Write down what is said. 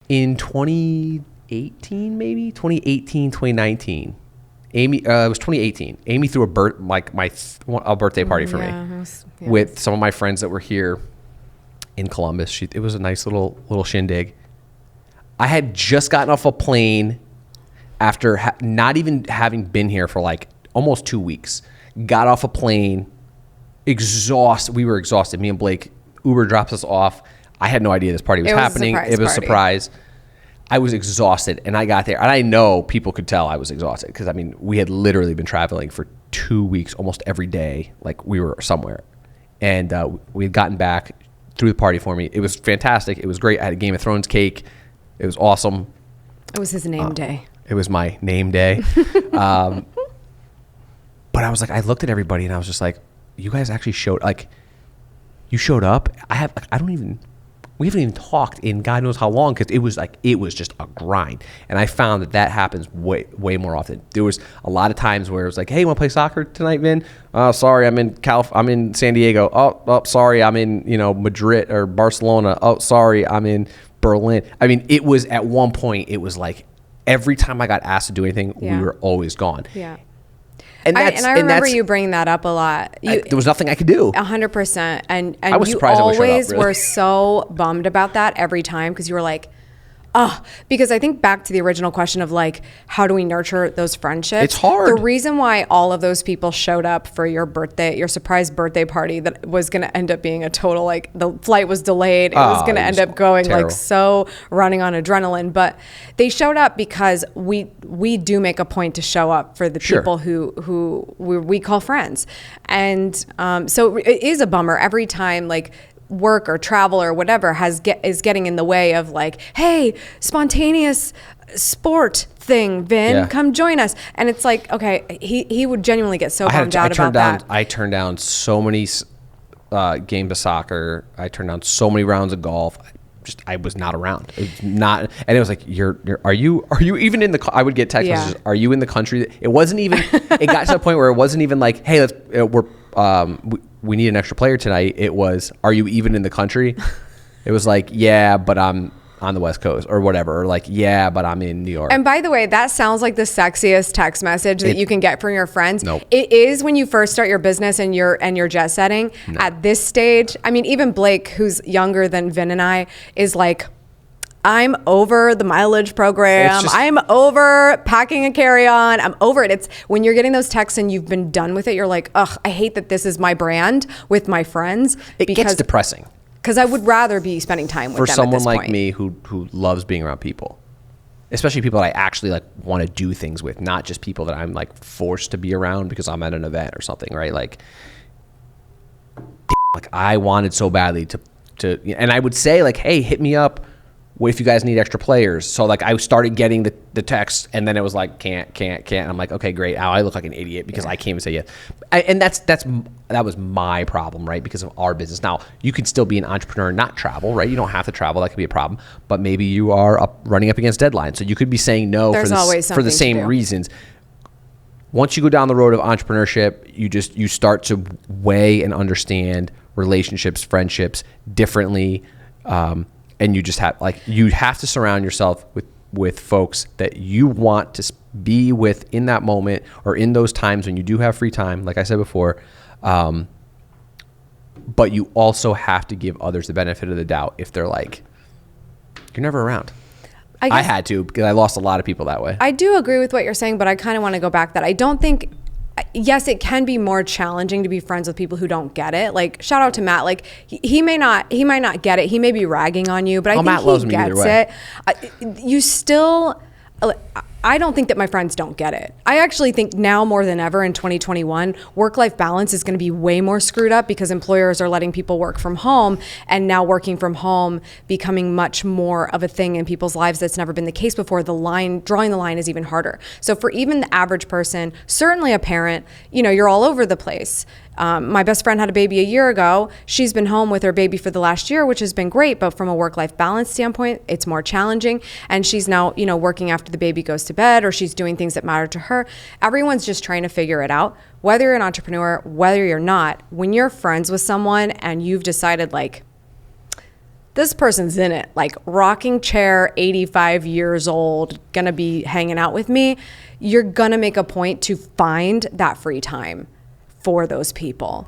in 2018, maybe 2018, 2019. Amy, it was 2018. Amy threw a birthday party for me with some of my friends that were here in Columbus. It was a nice little shindig. I had just gotten off a plane after not even having been here for like almost 2 weeks. Got off a plane, exhausted. We were exhausted. Me and Blake, Uber drops us off. I had no idea this party was happening. It was a surprise. I was exhausted, and I got there, and I know people could tell I was exhausted because, I mean, we had literally been traveling for 2 weeks almost every day, like we were somewhere. And we had gotten back, threw the party for me. It was fantastic. It was great. I had a Game of Thrones cake. It was awesome. It was his name day. It was my name day. But I was like, I looked at everybody, and I was just like, you guys actually showed, like, you showed up. We haven't even talked in God knows how long because it was just a grind. And I found that happens way more often. There was a lot of times where it was like, hey, you want to play soccer tonight, Vin? Sorry, I'm in San Diego. Oh, sorry, I'm in Madrid or Barcelona. Oh, sorry, I'm in Berlin. I mean, it was at one point, it was like every time I got asked to do anything, we were always gone. Yeah. And I remember you bringing that up a lot. There was nothing I could do. 100%. And I was you surprised always I really. were so bummed about that every time because you were like, because I think back to the original question of like, how do we nurture those friendships? It's hard. The reason why all of those people showed up for your surprise birthday party that was going to end up being a total, like the flight was delayed. It was going to end up going terrible. Like so running on adrenaline, but they showed up because we do make a point to show up for the people who we call friends. And so it is a bummer every time like work or travel or whatever is getting in the way of like, hey, spontaneous sport thing, Vin, come join us. And it's like, okay, he would genuinely get so bummed out about that. I turned down so many games of soccer. I turned down so many rounds of golf. I was not around. It was not, and it was like, are you even in the? I would get text messages. Are you in the country? It wasn't even. It got to the point where it wasn't even like, hey, we need an extra player tonight. It was, are you even in the country? It was like, yeah, but I'm on the West Coast or whatever. Or like, yeah, but I'm in New York. And by the way, that sounds like the sexiest text message that you can get from your friends. Nope. It is when you first start your business and you're jet setting. No. At this stage, I mean, even Blake, who's younger than Vin and I, is like, I'm over the mileage program. I'm over packing a carry-on. I'm over it. It's when you're getting those texts and you've been done with it, you're like, ugh, I hate that this is my brand with my friends. It gets depressing. Because I would rather be spending time with them at this point. For someone like me who loves being around people, especially people that I actually like want to do things with, not just people that I'm like forced to be around because I'm at an event or something, right? Like I wanted so badly to, and I would say like, hey, hit me up. What if you guys need extra players? So like I started getting the text, and then it was like can't. I'm like, okay, great. Now I look like an idiot because I can't even say yes. And that was my problem, right? Because of our business. Now you can still be an entrepreneur and not travel, right? You don't have to travel. That could be a problem. But maybe you are running up against deadlines, so you could be saying no for the same reasons. Once you go down the road of entrepreneurship, you start to weigh and understand relationships, friendships differently. And you just have to surround yourself with folks that you want to be with in that moment or in those times when you do have free time, like I said before. But you also have to give others the benefit of the doubt if they're like, you're never around. I had to because I lost a lot of people that way. I do agree with what you're saying, but I kind of want to go back that I don't think. Yes, it can be more challenging to be friends with people who don't get it. Like, shout out to Matt. Like, he might not get it. He may be ragging on you, but I think Matt loves he me gets it. You still. I don't think that my friends don't get it. I actually think now more than ever in 2021, work-life balance is going to be way more screwed up because employers are letting people work from home, and now working from home becoming much more of a thing in people's lives that's never been the case before. Drawing the line is even harder. So for even the average person, certainly a parent, you're all over the place. My best friend had a baby a year ago. She's been home with her baby for the last year, which has been great. But from a work-life balance standpoint, it's more challenging. And she's now, working after the baby goes to bed, or she's doing things that matter to her. Everyone's just trying to figure it out. Whether you're an entrepreneur, whether you're not, when you're friends with someone and you've decided like, this person's in it, like rocking chair, 85 years old, gonna be hanging out with me, you're gonna make a point to find that free time for those people.